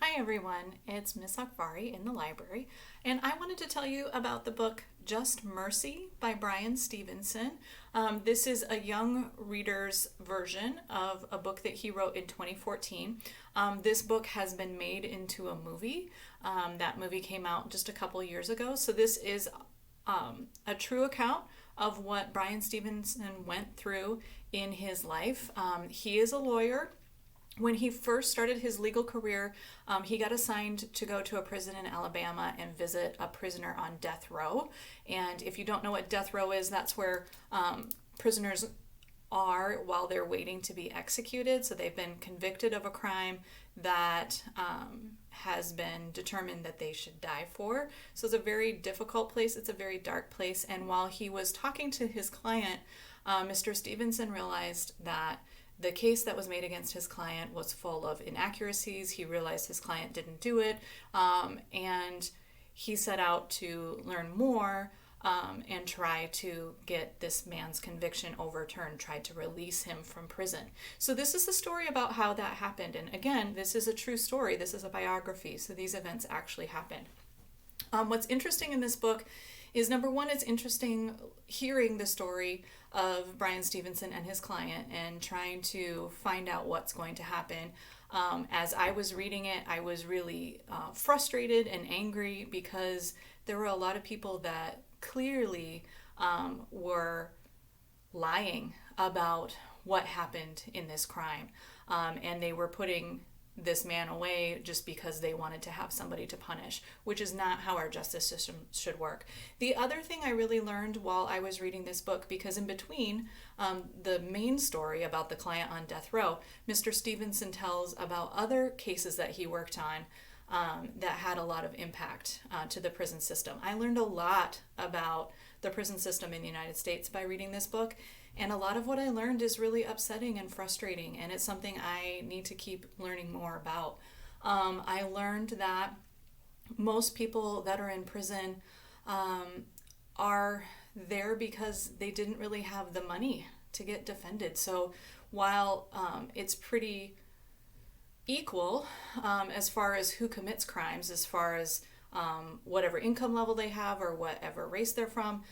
Hi everyone, it's Miss Akvari in the library, and I wanted to tell you about the book Just Mercy by Bryan Stevenson. This is a young reader's version of a book that he wrote in 2014. This book has been made into a movie. That movie came out just a couple years ago, so this is a true account of what Bryan Stevenson went through in his life. He is a lawyer. When he first started his legal career, he got assigned to go to a prison in Alabama and visit a prisoner on death row. And if you don't know what death row is, that's where prisoners are while they're waiting to be executed. So they've been convicted of a crime that has been determined that they should die for. So it's a very difficult place. It's a very dark place. And while he was talking to his client, Mr. Stevenson realized that the case that was made against his client was full of inaccuracies. He realized his client didn't do it, and he set out to learn more and try to get this man's conviction overturned, tried to release him from prison. So this is the story about how that happened. And again, this is a true story. This is a biography, so these events actually happened. What's interesting in this book is, number one, it's interesting hearing the story of Bryan Stevenson and his client and trying to find out what's going to happen. As I was reading it, I was really frustrated and angry because there were a lot of people that clearly were lying about what happened in this crime. And they were putting this man away just because they wanted to have somebody to punish, which is not how our justice system should work. The other thing I really learned while I was reading this book, because in between the main story about the client on death row, Mr. Stevenson tells about other cases that he worked on that had a lot of impact to the prison system. I learned a lot about the prison system in the United States by reading this book. And a lot of what I learned is really upsetting and frustrating, and it's something I need to keep learning more about. I learned that most people that are in prison are there because they didn't really have the money to get defended. So while it's pretty equal as far as who commits crimes, as far as whatever income level they have or whatever race they're from,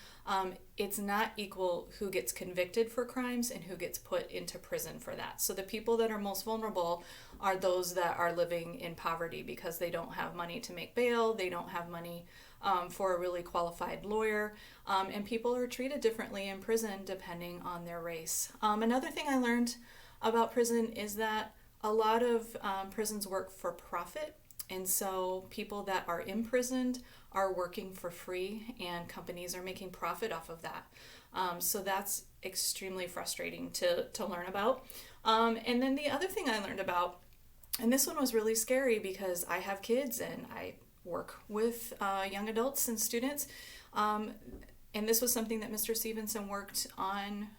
it's not equal who gets convicted for crimes and who gets put into prison for that. So the people that are most vulnerable are those that are living in poverty because they don't have money to make bail, they don't have money for a really qualified lawyer, and people are treated differently in prison depending on their race. Another thing I learned about prison is that a lot of prisons work for profit. And so people that are imprisoned are working for free and companies are making profit off of that. So that's extremely frustrating to learn about. And then the other thing I learned about, and this one was really scary because I have kids and I work with young adults and students. And this was something that Mr. Stevenson worked on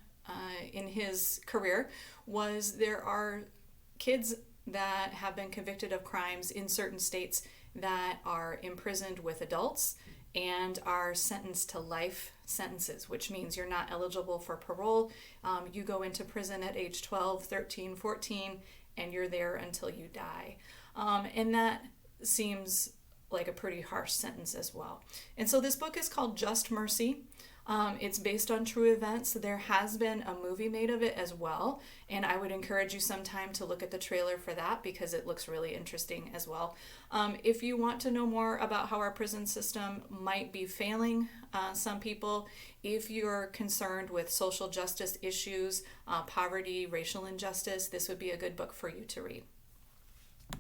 in his career, was there are kids that have been convicted of crimes in certain states that are imprisoned with adults and are sentenced to life sentences, which means you're not eligible for parole. You go into prison at age 12, 13, 14, and you're there until you die. And that seems like a pretty harsh sentence as well. And so this book is called Just Mercy. It's based on true events. There has been a movie made of it as well, and I would encourage you sometime to look at the trailer for that because it looks really interesting as well. If you want to know more about how our prison system might be failing some people, if you're concerned with social justice issues, poverty, racial injustice, this would be a good book for you to read.